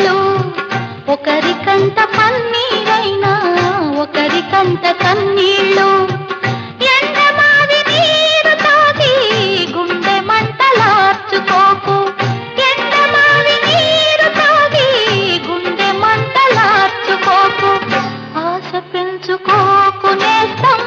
కన్నీళ్ళు ఒకరికంట పన్నీరైనా ఒకరికంట కన్నీళ్ళు ఎండమావి నీరు తాగి గుండె మంటలార్చుకోకు ఎండమావి నీరు తాగి గుండె మంటలార్చుకోకు ఆశ పెంచుకోకు నేస్తం